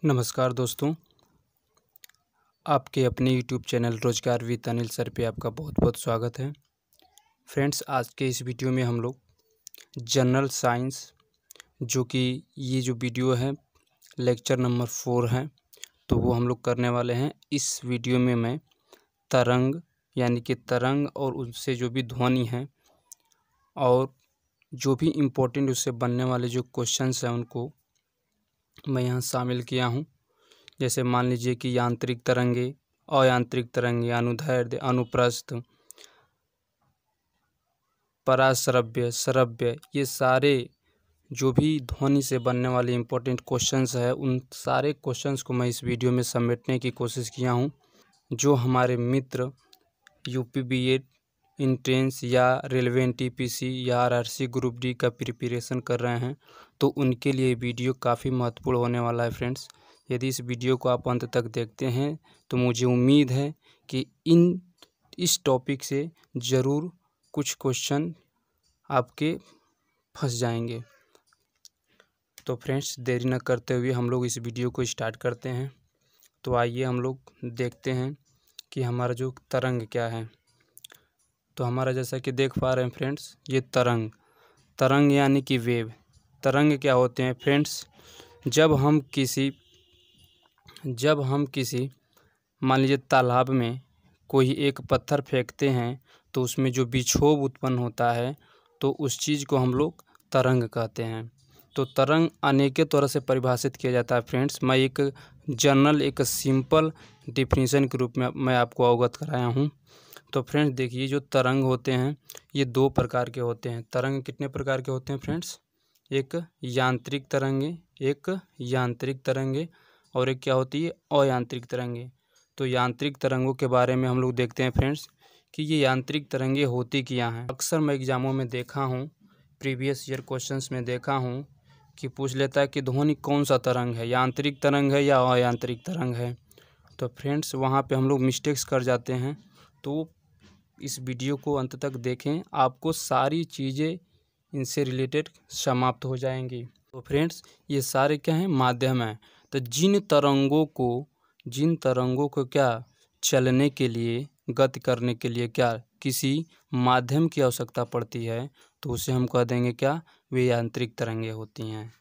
नमस्कार दोस्तों, आपके अपने यूट्यूब चैनल रोजगार विद अनिल सर पे आपका बहुत बहुत स्वागत है। फ्रेंड्स, आज के इस वीडियो में हम लोग जनरल साइंस जो कि ये जो वीडियो है लेक्चर नंबर 4 है, तो वो हम लोग करने वाले हैं। इस वीडियो में मैं तरंग यानी कि तरंग और उनसे जो भी ध्वनि है और जो भी इम्पोर्टेंट उससे बनने वाले जो क्वेश्चंस हैं उनको मैं यहाँ शामिल किया हूँ। जैसे मान लीजिए कि यांत्रिक तरंगे, अयांत्रिक तरंगे, अनुदैर्ध्य, अनुप्रस्थ, पराश्रव्य, श्रव्य, ये सारे जो भी ध्वनि से बनने वाले इम्पोर्टेंट क्वेश्चंस है उन सारे क्वेश्चंस को मैं इस वीडियो में समेटने की कोशिश किया हूँ। जो हमारे मित्र यूपी बीएड इंट्रेंस या रेलवे एनटीपीसी या आरआरसी ग्रुप डी का प्रिपरेशन कर रहे हैं तो उनके लिए वीडियो काफ़ी महत्वपूर्ण होने वाला है। फ्रेंड्स, यदि इस वीडियो को आप अंत तक देखते हैं तो मुझे उम्मीद है कि इस टॉपिक से ज़रूर कुछ क्वेश्चन आपके फंस जाएंगे। तो फ्रेंड्स, देरी न करते हुए हम लोग इस वीडियो को स्टार्ट करते हैं। तो आइए हम लोग देखते हैं कि हमारा जो तरंग क्या है। तो हमारा जैसा कि देख पा रहे हैं फ्रेंड्स, ये तरंग यानी कि वेव। तरंग क्या होते हैं फ्रेंड्स? जब हम किसी मान लीजिए तालाब में कोई एक पत्थर फेंकते हैं तो उसमें जो विक्षोभ उत्पन्न होता है तो उस चीज़ को हम लोग तरंग कहते हैं। तो तरंग अनेकों तरह से परिभाषित किया जाता है फ्रेंड्स। मैं एक सिंपल डिफिनीशन के रूप में मैं आपको अवगत कराया हूँ। तो फ्रेंड्स देखिए, जो तरंग होते हैं ये दो प्रकार के होते हैं। तरंग कितने प्रकार के होते हैं फ्रेंड्स? एक यांत्रिक तरंगे और एक क्या होती है? अयांत्रिक तरंगे। तो यांत्रिक तरंगों के बारे में हम लोग देखते हैं फ्रेंड्स कि ये यांत्रिक तरंगे होती क्या हैं। अक्सर मैं एग्जामों में देखा हूँ, प्रीवियस ईयर क्वेश्चंस में देखा हूँ कि पूछ लेता है कि ध्वनि कौन सा तरंग है, यांत्रिक तरंग है या अयांत्रिक तरंग है। तो फ्रेंड्स वहाँ पे हम लोग मिस्टेक्स कर जाते हैं। तो इस वीडियो को अंत तक देखें, आपको सारी चीज़ें इनसे रिलेटेड समाप्त हो जाएंगी। तो फ्रेंड्स, ये सारे क्या हैं? माध्यम हैं। तो जिन तरंगों को क्या चलने के लिए, गति करने के लिए क्या किसी माध्यम की आवश्यकता पड़ती है तो उसे हम कह देंगे क्या? वे यांत्रिक तरंगे होती हैं।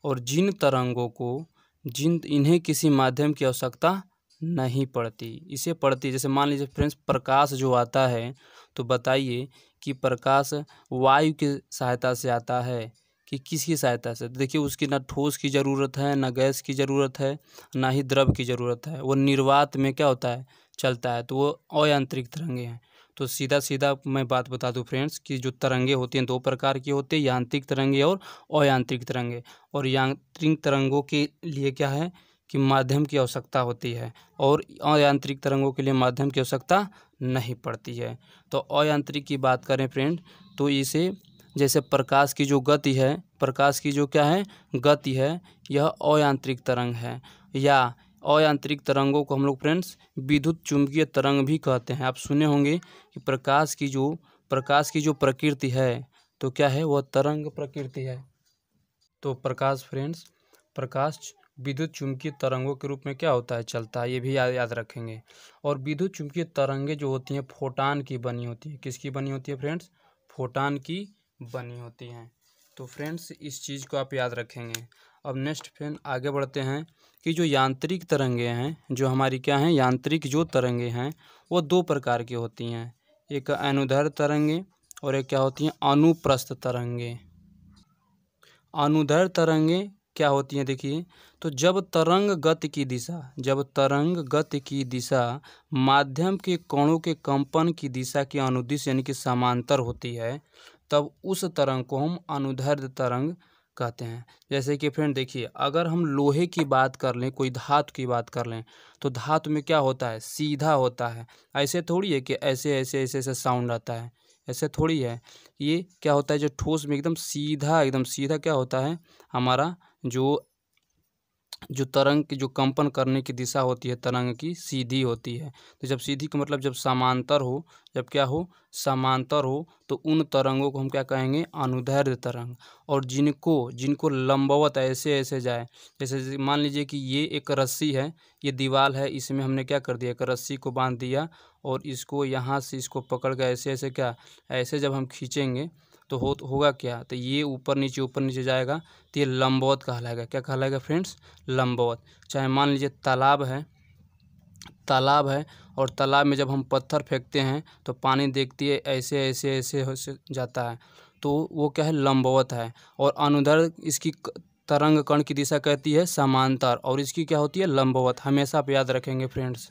और जिन तरंगों को इन्हें किसी माध्यम की आवश्यकता नहीं पड़ती, इसे पड़ती, जैसे मान लीजिए फ्रेंड्स प्रकाश जो आता है तो बताइए कि प्रकाश वायु की सहायता से आता है कि किसकी सहायता से? देखिए, उसकी ना ठोस की ज़रूरत है, ना गैस की ज़रूरत है, ना ही द्रव की ज़रूरत है। वो निर्वात में क्या होता है? चलता है। तो वो अयांत्रिक तरंगे हैं। तो सीधा सीधा मैं बात बता दूं फ्रेंड्स कि जो तरंगे होती हैं दो प्रकार की होती है, यांत्रिक तरंगे और अयांत्रिक तरंगे। और यांत्रिक तरंगों के लिए क्या है कि माध्यम की आवश्यकता होती है और अयांत्रिक तरंगों के लिए माध्यम की आवश्यकता नहीं पड़ती है। तो अयांत्रिक की बात करें फ्रेंड तो इसे जैसे प्रकाश की जो गति है, प्रकाश की जो क्या है गति है, यह अयांत्रिक तरंग है। या अयांत्रिक तरंगों को हम लोग फ्रेंड्स विद्युत चुंबकीय तरंग भी कहते हैं। आप सुने होंगे कि प्रकाश की जो प्रकृति है तो क्या है? वह तरंग प्रकृति है। तो प्रकाश विद्युत चुंबकीय तरंगों के रूप में क्या होता है? चलता है। ये भी याद रखेंगे। और विद्युत चुंबकीय तरंगे जो होती हैं फोटान की बनी होती है। किसकी बनी होती है फ्रेंड्स? फोटान की बनी होती हैं। तो फ्रेंड्स इस चीज़ को आप याद रखेंगे। अब नेक्स्ट फ्रेंड आगे बढ़ते हैं कि जो यांत्रिक तरंगे हैं, जो हमारी क्या हैं यांत्रिक जो तरंगे हैं वो दो प्रकार की होती हैं। एक अनुदैर्ध्य तरंगे और एक क्या होती हैं? अनुप्रस्थ तरंगे। अनुदैर्ध्य तरंगे क्या होती हैं? देखिए, तो जब तरंग गति की दिशा माध्यम के कणों के कंपन की दिशा की अनुदिश यानी कि समांतर होती है तब उस तरंग को हम अनुदैर्ध्य तरंग कहते हैं। जैसे कि फ्रेंड देखिए, अगर हम लोहे की बात कर लें, कोई धातु की बात कर लें तो धातु में क्या होता है? सीधा होता है। ऐसे थोड़ी है कि ऐसे ऐसे ऐसे ऐसे साउंड आता है, ऐसे थोड़ी है। ये क्या होता है? जो ठोस में एकदम सीधा क्या होता है? हमारा जो जो तरंग की जो कंपन करने की दिशा होती है तरंग की सीधी होती है। तो जब सीधी का मतलब जब समांतर हो, जब क्या हो, समांतर हो, तो उन तरंगों को हम क्या कहेंगे, अनुदैर्ध्य तरंग। और जिनको जिनको लंबवत ऐसे ऐसे जाए, जैसे मान लीजिए कि ये एक रस्सी है, ये दीवार है, इसमें हमने क्या कर दिया, एक रस्सी को बांध दिया और इसको यहाँ से इसको पकड़ के ऐसे ऐसे क्या, ऐसे जब हम खींचेंगे तो होगा क्या, तो ये ऊपर नीचे जाएगा, तो ये लंबवत कहलाएगा। क्या कहलाएगा फ्रेंड्स, लंबवत। चाहे मान लीजिए तालाब है और तालाब में जब हम पत्थर फेंकते हैं तो पानी देखती है ऐसे ऐसे ऐसे ऐसे जाता है, तो वो क्या है, लंबवत है। और अनुदैर्ध्य इसकी तरंग कण की दिशा कहती है समांतर, और इसकी क्या होती है, लंबवत। हमेशा आप याद रखेंगे फ्रेंड्स।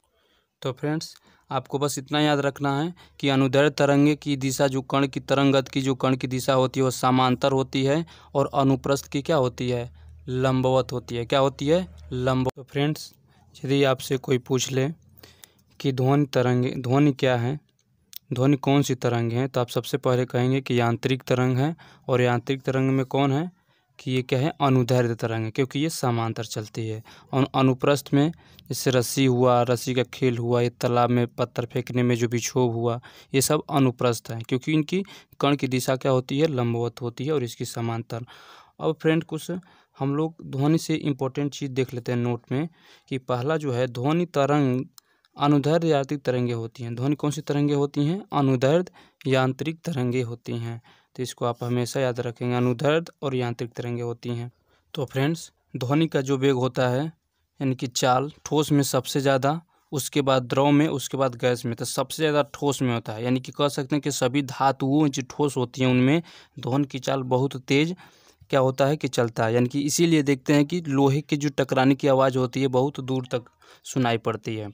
तो फ्रेंड्स आपको बस इतना याद रखना है कि अनुदैर्ध्य तरंगे की दिशा, जो कण की तरंगत की जो कण की दिशा होती है वो समांतर होती है, और अनुप्रस्थ की क्या होती है, लंबवत होती है। क्या होती है, लंबवत। तो फ्रेंड्स यदि आपसे कोई पूछ ले कि ध्वनि क्या है, ध्वनि कौन सी तरंग है, तो आप सबसे पहले कहेंगे कि यांत्रिक तरंग है। और यांत्रिक तरंग में कौन है, कि ये क्या है, अनुदैर्ध्य तरंग है, क्योंकि ये समांतर चलती है। और अनुप्रस्थ में जैसे रस्सी हुआ, रस्सी का खेल हुआ, ये तालाब में पत्थर फेंकने में जो बिछोह हुआ, ये सब अनुप्रस्थ है, क्योंकि इनकी कण की दिशा क्या होती है, लंबवत होती है, और इसकी समांतर। अब फ्रेंड कुछ हम लोग ध्वनि से इम्पोर्टेंट चीज़ देख लेते हैं नोट में, कि पहला जो है, ध्वनि तरंग अनुदैर्ध्य यांत्रिक तरंगे होती हैं। ध्वनि कौन सी तरंगे होती हैं, अनुदैर्ध्य यांत्रिक तरंगे होती हैं। तो इसको आप हमेशा याद रखेंगे, अनुदैर्ध्य और यांत्रिक तरंगे होती हैं। तो फ्रेंड्स ध्वनि का जो वेग होता है, यानी कि चाल, ठोस में सबसे ज़्यादा, उसके बाद द्रव में, उसके बाद गैस में, तो सबसे ज़्यादा ठोस में होता है। यानी कि कह सकते हैं कि सभी धातुओं जो ठोस होती हैं उनमें ध्वनि की चाल बहुत तेज़ क्या होता है, कि चलता है। यानी कि इसीलिए देखते हैं कि लोहे के जो टकराने की आवाज़ होती है बहुत दूर तक सुनाई पड़ती है।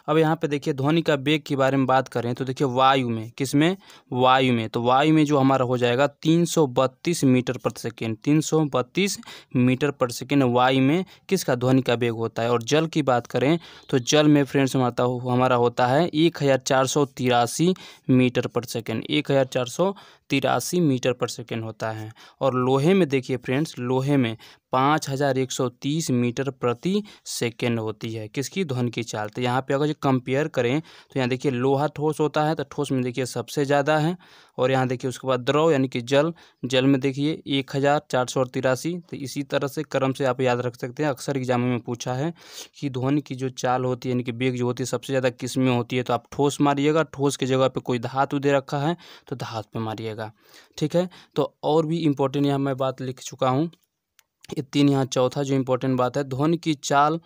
अब यहाँ पे देखिए ध्वनि का वेग के बारे में बात करें तो देखिए वायु में, किसमें, वायु में, तो वायु में जो हमारा हो जाएगा 332 मीटर प्रति सेकेंड, 332 मीटर प्रति सेकेंड वायु में किसका, ध्वनि का वेग होता है। और जल की बात करें तो जल में फ्रेंड्स हमारा होता है 1483 मीटर प्रति सेकेंड, 1483 मीटर प्रति सेकेंड होता है। और लोहे में देखिए फ्रेंड्स, लोहे में 5130 मीटर प्रति सेकेंड होती है किसकी, ध्वनि की चाल। तो यहाँ पे अगर जो कंपेयर करें तो यहाँ देखिए लोहा ठोस होता है, तो ठोस में देखिए सबसे ज़्यादा है। और यहाँ देखिए उसके बाद द्रव यानी कि जल में देखिए 1483। तो इसी तरह से क्रम से आप याद रख सकते हैं। अक्सर एग्जाम में पूछा है कि ध्वनि की जो चाल होती है यानी कि वेग जो होती है सबसे ज़्यादा किस में होती है, तो आप ठोस मारिएगा, ठोस की जगह पे कोई धातु दे रखा है तो धातु पे मारिएगा, ठीक है। तो और भी इम्पोर्टेंट यहाँ मैं बात लिख चुका हूँ, ये 3। यहाँ चौथा जो इम्पोर्टेंट बात है, ध्वनि की चाल।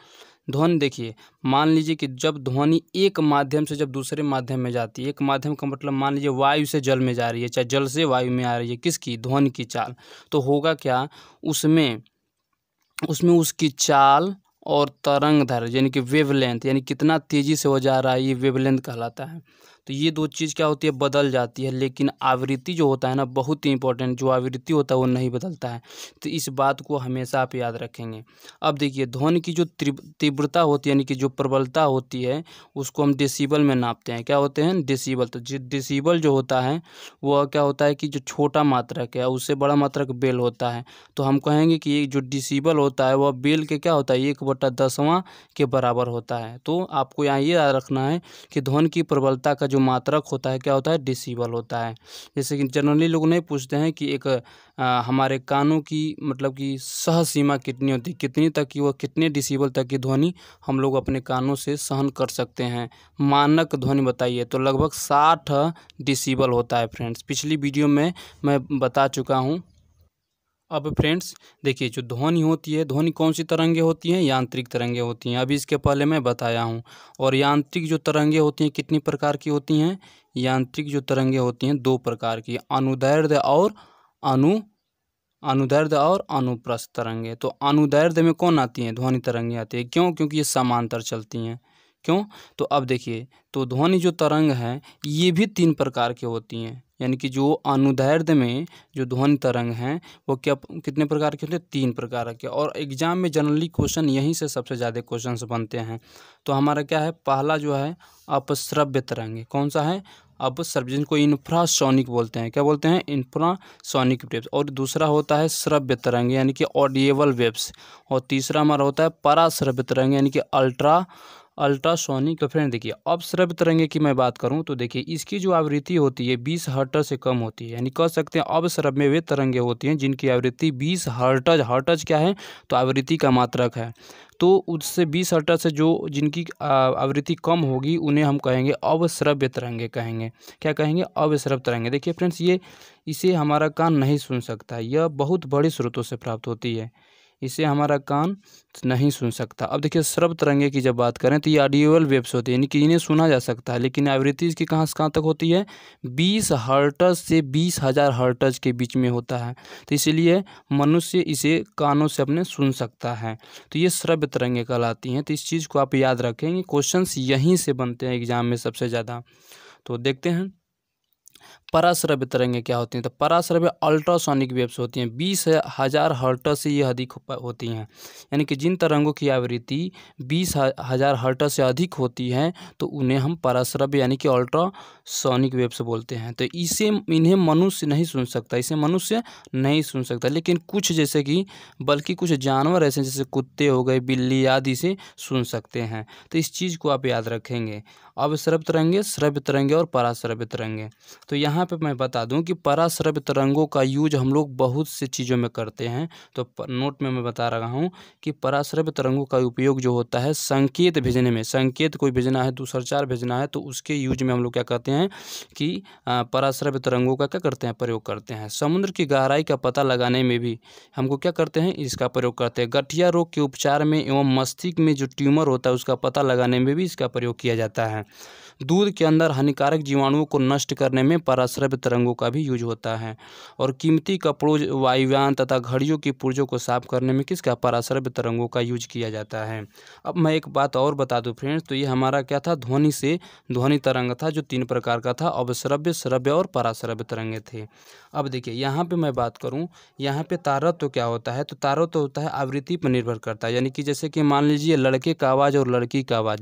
ध्वनि देखिए, मान लीजिए कि जब ध्वनि एक माध्यम से जब दूसरे माध्यम में जाती है, एक माध्यम का मतलब मान लीजिए वायु से जल में जा रही है, चाहे जल से वायु में आ रही है, किसकी, ध्वनि की चाल, तो होगा क्या, उसमें उसकी चाल और तरंग दैर्ध्य यानी कि वेवलेंथ, यानी कितना तेज़ी से वो जा रहा है, ये वेवलेंथ कहलाता है। तो ये दो चीज़ क्या होती है, बदल जाती है। लेकिन आवृत्ति जो होता है ना, बहुत ही इंपॉर्टेंट, जो आवृत्ति होता है वो नहीं बदलता है। तो इस बात को हमेशा आप याद रखेंगे। अब देखिए ध्वनि की जो तीव्रता होती है यानी कि जो प्रबलता होती है उसको हम डेसिबल में नापते हैं। क्या होते हैं, डेसिबल। तो डेसिबल जो होता है वो क्या होता है कि जो छोटा मात्रक है उससे बड़ा मात्रक बेल होता है। तो हम कहेंगे कि ये जो डेसिबल होता है वह बेल के क्या होता है, 1/10वां के बराबर होता है। तो आपको यहाँ ये याद रखना है कि ध्वनि की प्रबलता का जो मात्रक होता है क्या होता है, डेसिबल होता है। जैसे कि जनरली लोग नहीं पूछते हैं कि एक हमारे कानों की मतलब कि सह सीमा कितनी होती है, कितनी तक की, वह कितने डेसिबल तक की ध्वनि हम लोग अपने कानों से सहन कर सकते हैं। मानक ध्वनि बताइए, तो लगभग 60 डेसिबल होता है फ्रेंड्स। पिछली वीडियो में मैं बता चुका हूँ। अब फ्रेंड्स देखिए जो ध्वनि होती है, ध्वनि कौन सी तरंगे होती हैं, यांत्रिक तरंगे होती हैं। अभी इसके पहले मैं बताया हूँ। और यांत्रिक जो तरंगे होती हैं कितनी प्रकार की होती हैं, यांत्रिक जो तरंगे होती हैं 2 प्रकार की, अनुदैर्ध्य और अनुप्रस्थ तरंगे। तो अनुदैर्ध्य में कौन आती हैं, ध्वनि तरंगे आती है। क्यों, क्योंकि ये समांतर चलती हैं। क्यों, तो अब देखिए तो ध्वनि जो तरंग है ये भी 3 प्रकार की होती हैं। यानी कि जो अनुदैर्ध्य में जो ध्वनि तरंग हैं वो कितने प्रकार के होते हैं, 3 प्रकार के। और एग्जाम में जनरली क्वेश्चन यहीं से सबसे ज़्यादा क्वेश्चन बनते हैं। तो हमारा क्या है, पहला जो है अपश्रव्य तरंगे। कौन सा है, अपस्रव्य को इंफ्रासोनिक बोलते हैं। क्या बोलते हैं? Infrasonic waves. और दूसरा होता है श्रव्य तरंग यानी कि ऑडिएबल वेव्स। और तीसरा हमारा होता है पराश्रव्य तरंग यानी कि अल्ट्रासोनिक। तो फ्रेंड देखिए, अपश्रव्य तरंगे की मैं बात करूं तो देखिए इसकी जो आवृत्ति होती है 20 हर्ट्ज से कम होती है। यानी कह सकते हैं अपश्रव्य वे तरंगे होती हैं जिनकी आवृत्ति 20 हर्ट्ज। हर्ट्ज क्या है? तो आवृत्ति का मात्रक है। तो उससे 20 हर्ट्ज से जो जिनकी आवृत्ति कम होगी उन्हें हम कहेंगे अवश्रव्य तरंगे कहेंगे। क्या कहेंगे? अवश्रव्य तरंगे। देखिए फ्रेंड्स, इसे हमारा कान नहीं सुन सकता। यह बहुत बड़े स्रोतों से प्राप्त होती है, इसे हमारा कान नहीं सुन सकता। अब देखिए श्रव्य तरंगे की जब बात करें तो ये ऑडियोबल वेव्स होती है, यानी कि इन्हें सुना जा सकता है, लेकिन आवृत्ति इसकी कहाँ से कहाँ तक होती है? 20 हर्ट्ज से 20,000 हर्ट्ज के बीच में होता है। तो इसीलिए मनुष्य इसे कानों से अपने सुन सकता है। तो ये श्रव्य तरंगे कहलाती हैं। तो इस चीज़ को आप याद रखेंगे, क्वेश्चंस यहीं से बनते हैं एग्जाम में सबसे ज़्यादा। तो देखते हैं पराश्रव्य तरंगे क्या होती हैं। तो पराश्रव्य अल्ट्रासोनिक वेव्स होती हैं, 20,000 हर्ट्ज से ये अधिक होती हैं। यानी कि जिन तरंगों की आवृत्ति 20,000 हर्ट्ज से अधिक होती है तो उन्हें हम पराश्रव्य यानी कि अल्ट्रासोनिक वेव्स बोलते हैं। तो इन्हें मनुष्य नहीं सुन सकता, इसे मनुष्य नहीं सुन सकता, लेकिन कुछ जैसे कि बल्कि कुछ जानवर ऐसे जैसे कुत्ते हो गए, बिल्ली आदि से सुन सकते हैं। तो इस चीज़ को आप याद रखेंगे, अवश्रव्य तरंगे, श्रव्य तरंगे और पराश्रव्य तरंगे। तो यहाँ पे मैं बता दूं कि पराश्रव्य तरंगों का यूज हम लोग बहुत से चीज़ों में करते हैं। तो नोट में मैं बता रहा हूँ कि पराश्रव्य तरंगों का उपयोग जो होता है संकेत भेजने में, संकेत कोई भेजना है, दूरसंचार भेजना है, तो उसके यूज में हम लोग क्या कहते हैं कि पराश्रव्य तरंगों का क्या करते हैं? प्रयोग करते हैं। समुद्र की गहराई का पता लगाने में भी हमको क्या करते हैं? इसका प्रयोग करते हैं। गठिया रोग के उपचार में एवं मस्तिष्क में जो ट्यूमर होता है उसका पता लगाने में भी इसका प्रयोग किया जाता है। दूध के अंदर हानिकारक जीवाणुओं को नष्ट करने में पराश्रव्य तरंगों का भी यूज होता है। और कीमती कपड़ों, वायुयान तथा घड़ियों की पुर्जों को साफ करने में किसका? पराश्रव्य तरंगों का यूज किया जाता है। अब मैं एक बात और बता दूं फ्रेंड्स, तो ये हमारा क्या था? ध्वनि तरंग था जो 3 प्रकार का था, अवश्रव्य, श्रव्य और पराश्रव्य तरंगे थे। अब देखिए यहाँ पे मैं बात करूँ, यहाँ पे तारतम्य तो क्या होता है? तो तारतम्य होता है आवृत्ति पर निर्भर करता है। यानी कि जैसे कि मान लीजिए लड़के का आवाज़ और लड़की का आवाज़,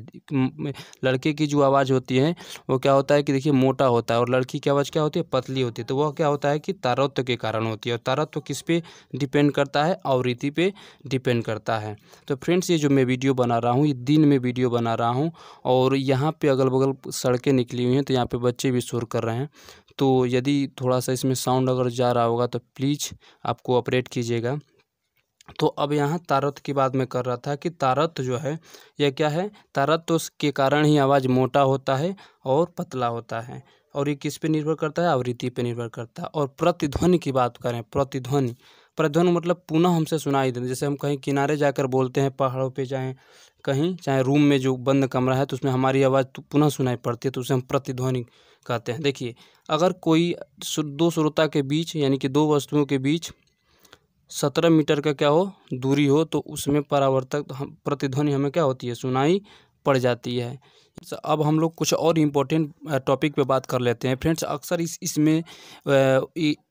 लड़के की जो आवाज़ होती है वो क्या होता है कि देखिए मोटा होता है, और लड़की की आवाज़ क्या होती है? पतली होती है। तो वह क्या होता है कि तारतम्य के कारण होती है। और तारतम्य किस पे डिपेंड करता है? आवृत्ति पे डिपेंड करता है। तो फ्रेंड्स, ये जो मैं वीडियो बना रहा हूँ, ये दिन में वीडियो बना रहा हूँ, और यहाँ पे अगल बगल सड़कें निकली हुई हैं, तो यहाँ पे बच्चे भी शोर कर रहे हैं। तो यदि थोड़ा सा इसमें साउंड अगर जा रहा होगा तो प्लीज़ आप कोऑपरेट कीजिएगा। तो अब यहाँ तारतम्य की बात मैं कर रहा था कि तारतम्य जो है यह क्या है? तारतम्य के कारण ही आवाज़ मोटा होता है और पतला होता है। और ये किस पे निर्भर करता है? आवृत्ति पे निर्भर करता है। और प्रतिध्वनि की बात करें, प्रतिध्वनि मतलब पुनः हमसे सुनाई देना। जैसे हम कहीं किनारे जाकर बोलते हैं, पहाड़ों पे जाएँ कहीं, चाहे रूम में जो बंद कमरा है, तो उसमें हमारी आवाज़ पुनः सुनाई पड़ती है, तो उसे हम प्रतिध्वनि कहते हैं। देखिए, अगर कोई दो श्रोता के बीच यानी कि दो वस्तुओं के बीच 17 मीटर का क्या हो? दूरी हो, तो उसमें परावर्तक प्रतिध्वनि हमें क्या होती है? सुनाई पड़ जाती है। अब हम लोग कुछ और इम्पोर्टेंट टॉपिक पे बात कर लेते हैं फ्रेंड्स। अक्सर इसमें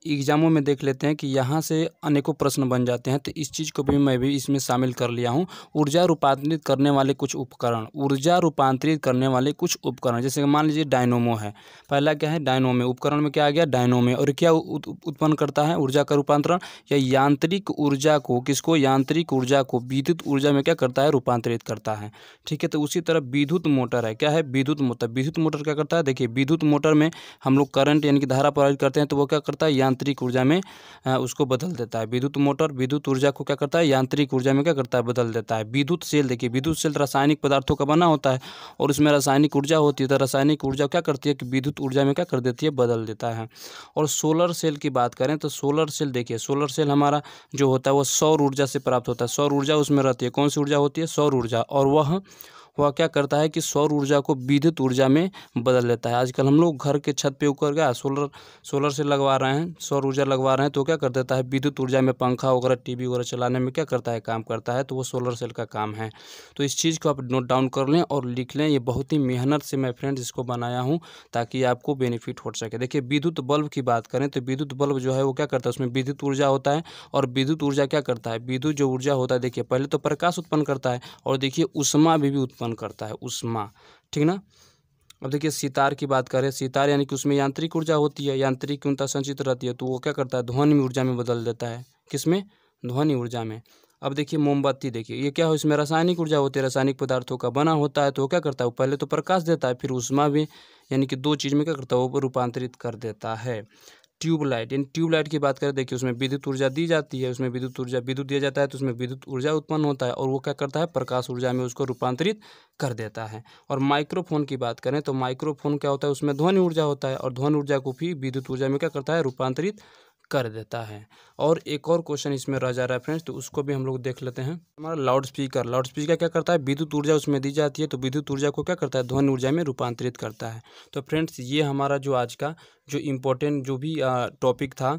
एग्जामों में देख लेते हैं कि यहाँ से अनेकों प्रश्न बन जाते हैं, तो इस चीज़ को भी मैं भी इसमें शामिल कर लिया हूँ। ऊर्जा रूपांतरित करने वाले कुछ उपकरण, ऊर्जा रूपांतरित करने वाले कुछ उपकरण, जैसे कि मान लीजिए डायनोमो है। पहला क्या है? डायनोमो। उपकरण में क्या आ गया? डायनोमो। और क्या उत्पन्न करता है? ऊर्जा का रूपांतरण या यांत्रिक ऊर्जा को, किसको? यांत्रिक ऊर्जा को विद्युत ऊर्जा में क्या करता है? रूपांतरित करता है। ठीक है। तो उसी तरह विद्युत मोटर है। क्या है? विद्युत मोटर। विद्युत मोटर क्या करता है? देखिए, विद्युत मोटर में हम लोग करंट यानी कि धारा प्रवाहित करते हैं, तो वो क्या करता है? यांत्रिक ऊर्जा में उसको बदल देता है। विद्युत मोटर विद्युत ऊर्जा को क्या करता है? यांत्रिक ऊर्जा में क्या करता है? बदल देता है। विद्युत सेल, देखिए विद्युत सेल रासायनिक पदार्थों का बना होता है और उसमें रासायनिक ऊर्जा होती है। तो रासायनिक ऊर्जा क्या करती है कि विद्युत ऊर्जा में क्या कर देती है? बदल देता है। और सोलर सेल की बात करें तो सोलर सेल, देखिए सोलर सेल हमारा जो होता है वो सौर ऊर्जा से प्राप्त होता है। सौर ऊर्जा उसमें रहती है। कौन सी ऊर्जा होती है? सौर ऊर्जा। और वह क्या करता है कि सौर ऊर्जा को विद्युत ऊर्जा में बदल देता है। आजकल हम लोग घर के छत पे ऊपर क्या सोलर से लगवा रहे हैं, सौर ऊर्जा लगवा रहे हैं, तो क्या कर देता है? विद्युत ऊर्जा में पंखा वगैरह, टीवी वगैरह चलाने में क्या करता है? काम करता है। तो वो सोलर सेल का काम है। तो इस चीज़ को आप नोट डाउन कर लें और लिख लें। ये बहुत ही मेहनत से मैं फ्रेंड्स इसको बनाया हूँ ताकि आपको बेनिफिट हो सके। देखिए, विद्युत बल्ब की बात करें तो विद्युत बल्ब जो है वो क्या करता है? उसमें विद्युत ऊर्जा होता है। और विद्युत ऊर्जा क्या करता है? विद्युत जो ऊर्जा होता है, देखिए पहले तो प्रकाश उत्पन्न करता है और देखिए ऊष्मा भी उत्पन्न करता है। ऊष्मा, ठीक ना? अब देखिए सितार की बात करें, सितार यानी कि उसमें यांत्रिक ऊर्जा होती है, यांत्रिक ऊर्जा संचित रहती है, तो वो क्या करता है, ध्वनि ऊर्जा में बदल देता है। किसमें? ध्वनि ऊर्जा में। अब देखिए मोमबत्ती, देखिए ये क्या हो, इसमें रासायनिक ऊर्जा होती है, रासायनिक पदार्थों का बना होता है, तो वो क्या करता है, वो पहले तो प्रकाश देता है, फिर ऊष्मा भी, यानी कि 2 चीज़ में क्या करता है, वो रूपांतरित कर देता है। ट्यूबलाइट, इन ट्यूबलाइट की बात करें, देखिए उसमें विद्युत ऊर्जा दी जाती है, उसमें विद्युत दिया जाता है, तो उसमें विद्युत ऊर्जा उत्पन्न होता है और वो क्या करता है, प्रकाश ऊर्जा में उसको रूपांतरित कर देता है। और माइक्रोफोन की बात करें तो माइक्रोफोन क्या होता है, उसमें ध्वनि ऊर्जा होता है और ध्वनि ऊर्जा को भी विद्युत ऊर्जा में क्या करता है, रूपांतरित कर देता है। और एक और क्वेश्चन इसमें रह जा रहा है फ्रेंड्स, तो उसको भी हम लोग देख लेते हैं। हमारा लाउड स्पीकर क्या करता है, विद्युत ऊर्जा उसमें दी जाती है, तो विद्युत ऊर्जा को क्या करता है, ध्वनि ऊर्जा में रूपांतरित करता है। तो फ्रेंड्स ये हमारा जो आज का जो इम्पोर्टेंट जो भी टॉपिक था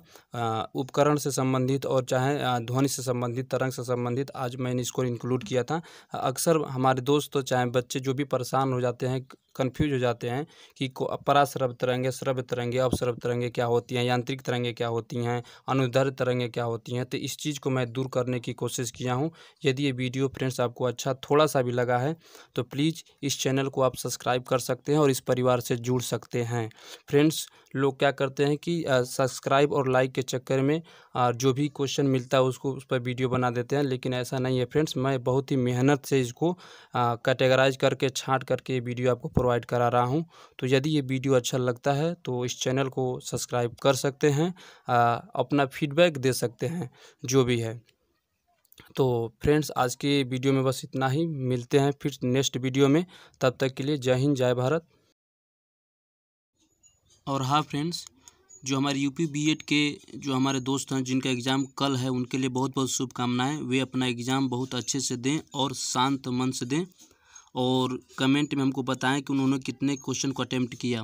उपकरण से संबंधित और चाहे ध्वनि से संबंधित, तरंग से संबंधित, आज मैंने इसको इंक्लूड किया था। अक्सर हमारे दोस्त तो चाहे बच्चे जो भी परेशान हो जाते हैं, कन्फ्यूज हो जाते हैं कि पराश्रव्य तरंगे, श्रव्य तरंगे, अपश्रव्य तरंगे क्या होती हैं, यांत्रिक तरंगे क्या होती हैं, अनुदैर्ध्य तरंगे क्या होती हैं, तो इस चीज़ को मैं दूर करने की कोशिश किया हूँ। यदि ये वीडियो फ्रेंड्स आपको अच्छा थोड़ा सा भी लगा है तो प्लीज़ इस चैनल को आप सब्सक्राइब कर सकते हैं और इस परिवार से जुड़ सकते हैं। फ्रेंड्स लोग क्या करते हैं कि सब्सक्राइब और लाइक के चक्कर में जो भी क्वेश्चन मिलता है उसको उस पर वीडियो बना देते हैं, लेकिन ऐसा नहीं है फ्रेंड्स। मैं बहुत ही मेहनत से इसको कैटेगराइज करके छांट करके ये वीडियो आपको प्रोवाइड करा रहा हूँ। तो यदि ये वीडियो अच्छा लगता है तो इस चैनल को सब्सक्राइब कर सकते हैं, अपना फीडबैक दे सकते हैं जो भी है। तो फ्रेंड्स आज के वीडियो में बस इतना ही, मिलते हैं फिर नेक्स्ट वीडियो में। तब तक के लिए जय हिंद, जय भारत। और हाँ फ्रेंड्स, जो हमारे यूपी बीएड के जो हमारे दोस्त हैं जिनका एग्ज़ाम कल है, उनके लिए बहुत बहुत शुभकामनाएं। वे अपना एग्ज़ाम बहुत अच्छे से दें और शांत मन से दें और कमेंट में हमको बताएं कि उन्होंने कितने क्वेश्चन को अटेम्प्ट किया।